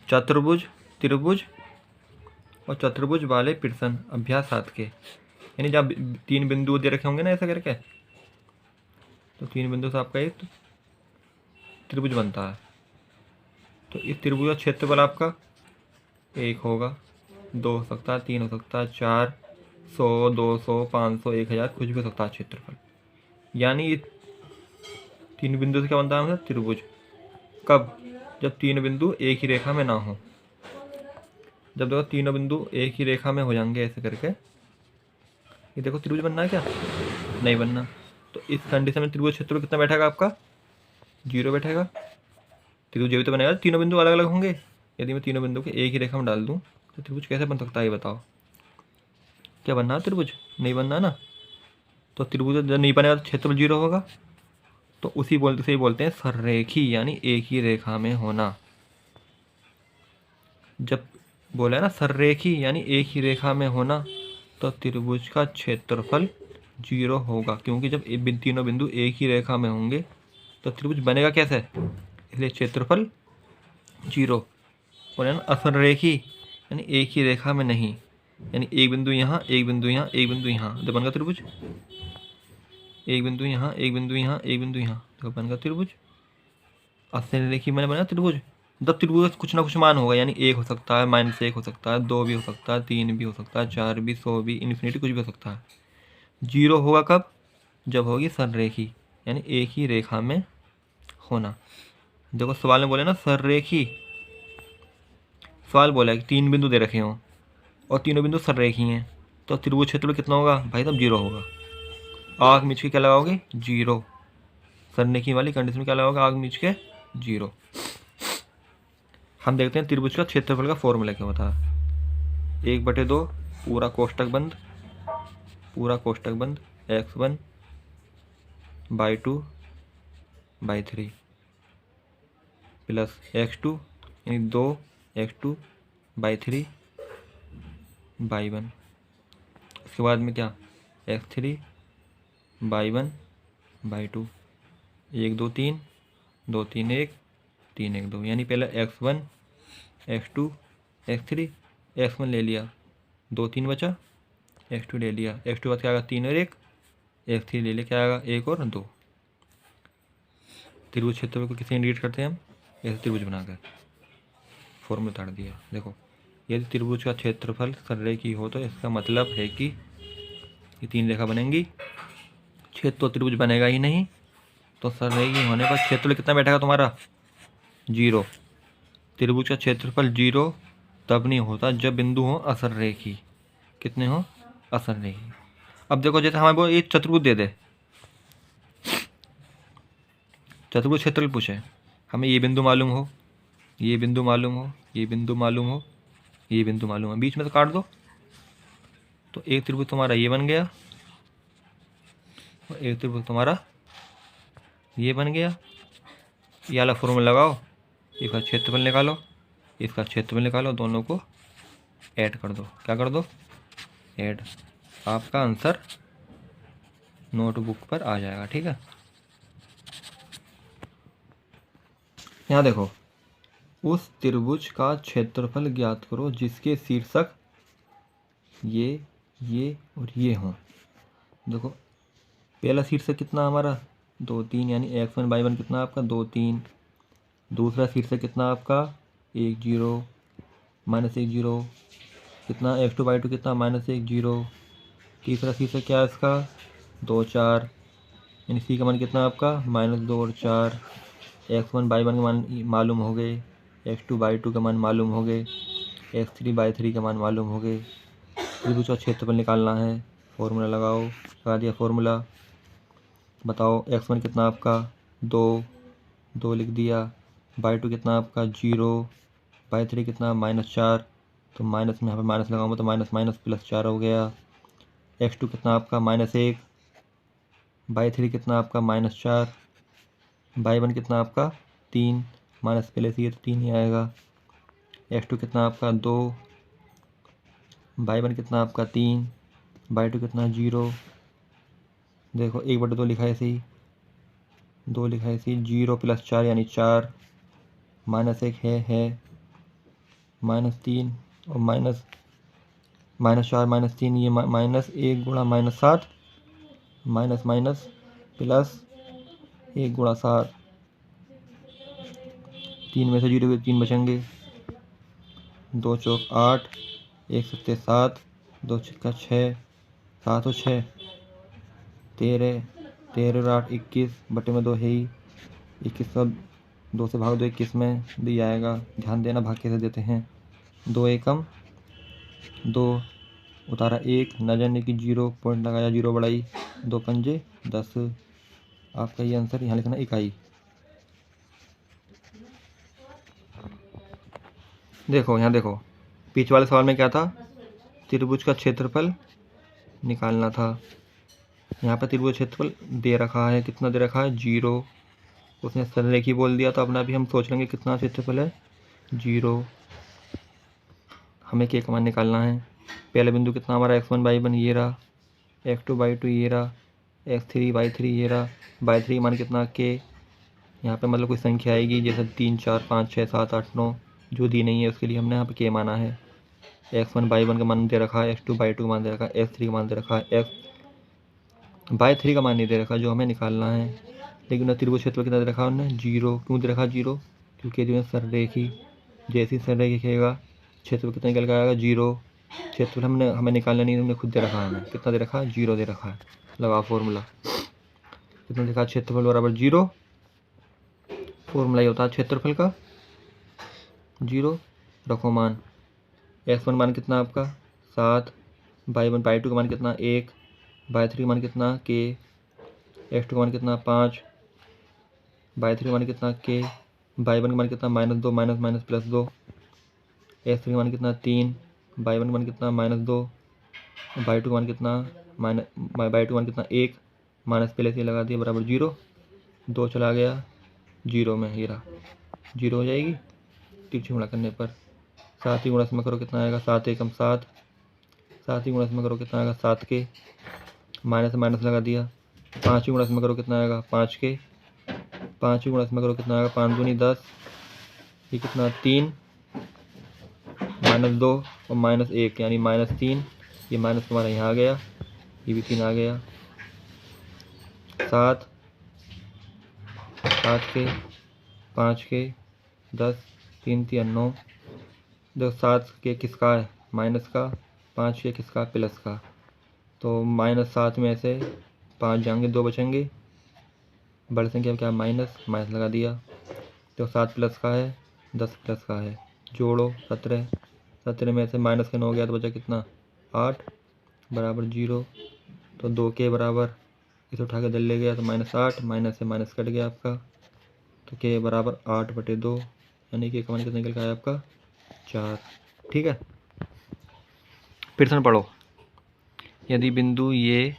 चतुर्भुज, त्रिभुज और चतुर्भुज वाले प्रश्न अभ्यास 7 के, यानी जब 3 बिंदु दे रखे होंगे ना ऐसा करके, तो 3 बिंदु से आपका एक त्रिभुज बनता है। तो इस त्रिभुज का क्षेत्रफल आपका 1 होगा, 2 हो सकता है, 3 हो सकता है, 4, 100, 200, 500, 1000, कुछ भी हो सकता है क्षेत्रफल। यानी ये 3 बिंदु से क्या बनता है हमारा त्रिभुज। कब? जब 3 बिंदु एक ही रेखा में ना हो। जब देखो तीनों बिंदु एक ही रेखा में हो जाएंगे ऐसे करके, ये देखो त्रिभुज बनना है क्या? नहीं बनना। तो इस कंडीशन में त्रिभुज क्षेत्रफल कितना बैठेगा आपका? 0 बैठेगा। त्रिभुज ये भी तो बनेगा, तीनों बिंदु अलग अलग होंगे। यदि मैं तीनों बिंदु के एक ही रेखा में डाल दूँ तो त्रिभुज कैसे बन सकता है ये बताओ? क्या बनना है त्रिभुज? नहीं बनना ना। तो त्रिभुज जब नहीं बनेगा तो क्षेत्रफल 0 होगा। तो उसी बोलते से ही बोलते हैं सररेखी, यानी एक ही रेखा में होना। जब बोला है ना सररेखी यानी एक ही रेखा में होना, तो त्रिभुज का क्षेत्रफल 0 होगा, क्योंकि जब तीनों बिंदु एक ही रेखा में होंगे तो त्रिभुज बनेगा कैसे? इसलिए क्षेत्रफल 0। और ना असररेखी यानी एक ही रेखा में नहीं, यानी एक बिंदु यहाँ, एक बिंदु यहाँ, एक बिंदु यहाँ, तो बन गया त्रिभुज। एक बिंदु यहाँ, एक बिंदु यहाँ, एक बिंदु यहाँ, तो बन गया त्रिभुज। असररेखी मैंने बनाया त्रिभुज। जब त्रिभुज का कुछ ना कुछ मान होगा, यानी 1 हो सकता है, -1 हो सकता है, 2 भी हो सकता है, 3 भी हो सकता है, 4 भी, 100 भी, इन्फिनिटी कुछ भी हो सकता है। 0 होगा कब? जब होगी सररेखी, यानी एक ही रेखा में होना। देखो सवाल में बोले ना सररेखी, सवाल बोला है कि 3 बिंदु दे रखे हों और तीनों बिंदु सररेखी हैं, तो त्रिभुज क्षेत्रफल कितना होगा भाई? तब 0 होगा। आग मिच के क्या लगाओगे? 0। सररेखी वाली कंडीशन में क्या लगाओगे? आग मिच के 0। हम देखते हैं त्रिभुज का क्षेत्रफल का फॉर्मूला क्या होता है। 1/2 पूरा कोष्टक बंद, पूरा कोष्टक बंद, x1/2/3 प्लस x2 यानी 2x2/3/1। उसके बाद में क्या? x3/1/2, 1 2 3, 2 3 1, 3 1 2, यानी पहले x1 x2 x3, x1 ले लिया, 2 3 बचा, x2 ले लिया, x2 बाद क्या आएगा? 3 और 1, x3 ले लिया, क्या आएगा? 1 और 2। त्रिभुज क्षेत्रफल को किसे इंडिकेट करते हैं हम? ऐसे त्रिभुज बनाकर फॉर्मूला उतार दिया। देखो यदि त्रिभुज का क्षेत्रफल सररेखी हो तो इसका मतलब है कि ये 3 रेखा बनेंगी, क्षेत्र तो त्रिभुज बनेगा ही नहीं, तो सररेखी होने पर क्षेत्रफल कितना बैठेगा तुम्हारा? 0। त्रिभुज का क्षेत्रफल 0 तब नहीं होता जब बिंदु हो असररेखी। कितने हो? असररेखी। अब देखो जैसे हमारे को ये चतुर्भुज दे दे, चतुर्भुज क्षेत्रफल पूछे, हमें ये बिंदु मालूम हो, ये बिंदु मालूम हो, ये बिंदु मालूम हो, ये बिंदु मालूम हो, बीच में तो काट दो, तो एक त्रिभुज तुम्हारा ये बन गया और एक त्रिभुज तुम्हारा ये बन गया। ये वाला फॉर्मूला लगाओ, इसका क्षेत्रफल निकालो, इसका क्षेत्रफल निकालो, दोनों को ऐड कर दो। क्या कर दो? ऐड। आपका आंसर नोटबुक पर आ जाएगा। ठीक है, यहाँ देखो, उस त्रिभुज का क्षेत्रफल ज्ञात करो जिसके शीर्षक ये और ये हों। देखो पहला शीर्षक कितना हमारा? 2 3, यानी x1/1 कितना आपका? 2 3। दूसरा शीर्षक कितना आपका? 1 0 -1 0 कितना? x2/2 कितना? -1 0। तीसरा शीर्षक क्या है इसका? 2 4, यानी सी का मान कितना आपका? -2 और 4। x1/1 का मान मालूम हो गए, x2/2 का मान मालूम हो गए, x3/3 का मान मालूम हो गए। त्रिभुज का क्षेत्रफल निकालना है, फॉर्मूला लगाओ। लगा दिया फॉर्मूला। बताओ x1 कितना आपका? 2 लिख दिया, बाई 2 कितना आपका? 0/3 कितना? -4, तो माइनस में यहाँ पर माइनस लगाऊंगा तो माइनस माइनस +4 हो गया। x2 कितना आपका? -1/3 कितना आपका? -4/1 कितना आपका? 3, माइनस पहले से ये तो 3 ही आएगा। x2 कितना आपका? 2/1 कितना आपका? 3/2 कितना? 0। देखो 1/2 लिखा है ऐसे ही, 2 लिखा है ऐसे ही, 0 + 4 यानी 4, -1 है -3 और -4 -3, ये -1 गुणा -7 माइनस माइनस प्लस 1 गुणा 7, 3 में से 0 के 3 बचेंगे, 2 चौक 8, 1 सत्ते 7, 2 छक्का 6, 7 और 6 13, 13 और 8 21, बटे में 2 है ही 21 का 2 से भाग दो 21 में दिया आएगा। ध्यान देना भाग कैसे देते हैं। 2 एकम 2 उतारा 1, न जाने की 0, पॉइंट लगाया 0 बढ़ाई, 2 पंजे 10। आपका ये आंसर यहाँ लिखना इकाई। देखो यहाँ देखो, पीछे वाले सवाल में क्या था, त्रिभुज का क्षेत्रफल निकालना था। यहाँ पर त्रिभुज क्षेत्रफल दे रखा है, कितना दे रखा है 0। उसने सरलरेखी बोल दिया, तो अपना भी हम सोच लेंगे कितना क्षेत्रफल है 0। हमें के का मान निकालना है। पहला बिंदु कितना हमारा x1 y1 ये रहा, x2 y2 ये रहा, x3 y3 ये रहा, y3 मान कितना के। यहाँ पे मतलब कोई संख्या आएगी जैसे 3 4 5 6 7 8 9 जो दी नहीं है, उसके लिए हमने यहाँ पे के माना है। x1 y1 का मान दे रखा है, x2 y2 का मान दे रखा है, x3 का मान दे रखा है, y3 का मान नहीं दे रखा, जो हमें निकालना है। लेकिन त्रिभुज क्षेत्र कितना दे रखा उन्होंने 0। क्यों दे रखा 0? क्योंकि जो है सररेखी, जैसी सररेखी खेगा क्षेत्र कितना निकल के आएगा 0। क्षेत्र हमें निकालना नहीं, हमने खुद दे रखा है। हमें कितना दे रखा है 0 दे रखा है। लगा फॉर्मूला, कितना देखा क्षेत्रफल बराबर 0। फॉर्मूला ये होता है क्षेत्रफल का 0। रखो मान, x1 मान कितना आपका 7, y1 y2 का मान कितना 1, y3 का मान कितना k, x2 का मान कितना 5, y3 का मान कितना k, y1 का मान कितना -2 माइनस माइनस प्लस 2, x3 का मान कितना 3, y1 का मान कितना -2, y2 का मान कितना y2 का मान कितना 1, माइनस पहले से लगा दिया बराबर 0। 2 चला गया 0 में, ये रहा 0 हो जाएगी तिरछी गुणा करने पर। 7 ही गुणा इसमें करो कितना आएगा 7 एकम 7, 7 ही गुणा इसमें करो कितना आएगा 7 के, माइनस माइनस लगा दिया। 5 ही गुणा इसमें करो कितना आएगा 5 के, 5 ही गुणा इसमें करो कितना आएगा 5 दूनी 10, ये कितना 3, -2 और -1 यानी -3। ये माइनस तुम्हारा यहाँ आ गया, ये भी 3 आ गया। 7 के, 5 के, 10, 3 3 9। देखो 7 के किसका है माइनस का, 5 के किसका प्लस का। तो -7 में से 5 जाएंगे 2 बचेंगे, बड़ी संख्या क्या माइनस माइनस लगा दिया। तो 7 प्लस का है 10 प्लस का है, जोड़ो 17, 17 में से माइनस का 9 गया तो बचा कितना 8 बराबर 0। तो 2 के बराबर इसे उठा के दल ले गया तो -8, माइनस से माइनस कट गया आपका, तो के बराबर 8/2 यानी कि कमान कितना निकल के आया आपका 4। ठीक है, फिर से पढ़ो। यदि बिंदु ये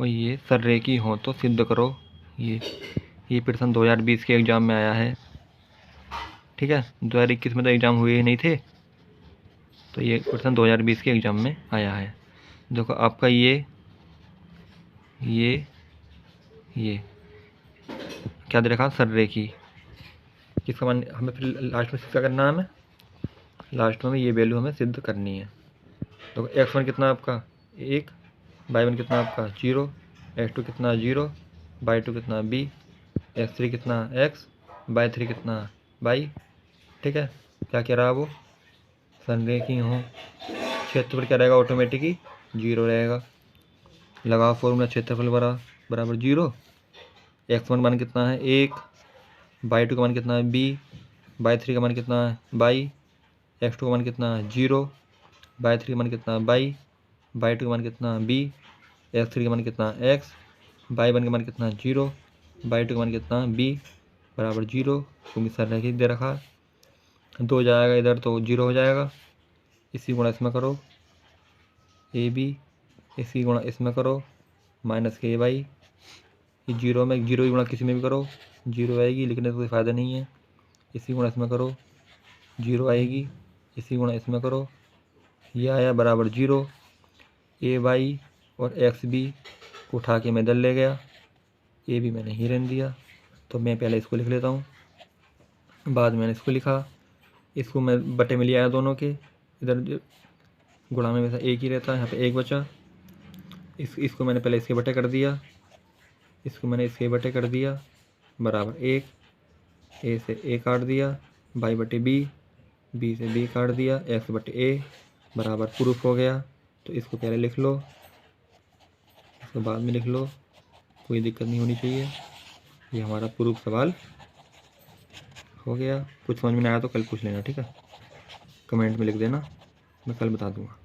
और ये सररेखी हो तो सिद्ध करो। ये प्रश्न 2020 के एग्ज़ाम में आया है। ठीक है, 2021 में तो एग्ज़ाम हुए ही नहीं थे, तो ये प्रश्न 2020 के एग्ज़ाम में आया है। देखो आपका ये क्या दे रखा सररेखी, किसका मान हमें फिर लास्ट में क्या करना है, हमें लास्ट में ये वैल्यू हमें सिद्ध करनी है। तो x1 कितना आपका 1, y1 कितना आपका 0, x2 कितना 0, y2 कितना b, x3 कितना x, y3 कितना y। ठीक है, क्या कह रहा है वो संरेखी हो, क्षेत्रफल क्या रहेगा ऑटोमेटिक ही 0 रहेगा। लगा फॉर्मूला क्षेत्रफल बराबर 0। x1 मान कितना है 1, y2 का मान कितना है b, y3 का मान कितना है y, x2 का मान कितना है 0, y3 का मान कितना है y, y2 का मान कितना है b, x3 का मान कितना है x, y1 का मान कितना है 0, y2 का मान कितना है b बराबर 0। क्योंकि सररेखी दे रखा है, 2 जाएगा इधर तो 0 हो जाएगा। इसी गुणा इसमें करो ए बी, इसी गुणा इसमें करो माइनस के वाई। ये 0 में 0 की गुणा किसी में भी करो 0 आएगी, लेकिन कोई फ़ायदा नहीं है। इसी गुणा इसमें करो 0 आएगी, इसी गुणा इसमें करो, ये आया बराबर 0। ए वाई और एक्स बी को उठा के मैं इधर ले गया, ए भी मैंने ही रहने दिया। तो मैं पहले इसको लिख लेता हूँ, बाद में मैंने इसको लिखा, इसको मैं बटे में ले आया दोनों के, इधर गुणा में वैसा एक ही रहता है, यहाँ पे एक बचा। इसको मैंने पहले इसके बटे कर दिया, इसको मैंने इसके बटे कर दिया, बराबर एक, ए से ए काट दिया, बाई बटे बी से बी काट दिया, एक्स बटे ए, बराबर प्रूफ हो गया। तो इसको पहले लिख लो, इसको बाद में लिख लो, कोई दिक्कत नहीं होनी चाहिए। ये हमारा प्रूफ सवाल हो गया। कुछ समझ में नहीं आया तो कल पूछ लेना, ठीक है, कमेंट में लिख देना, मैं कल बता दूंगा।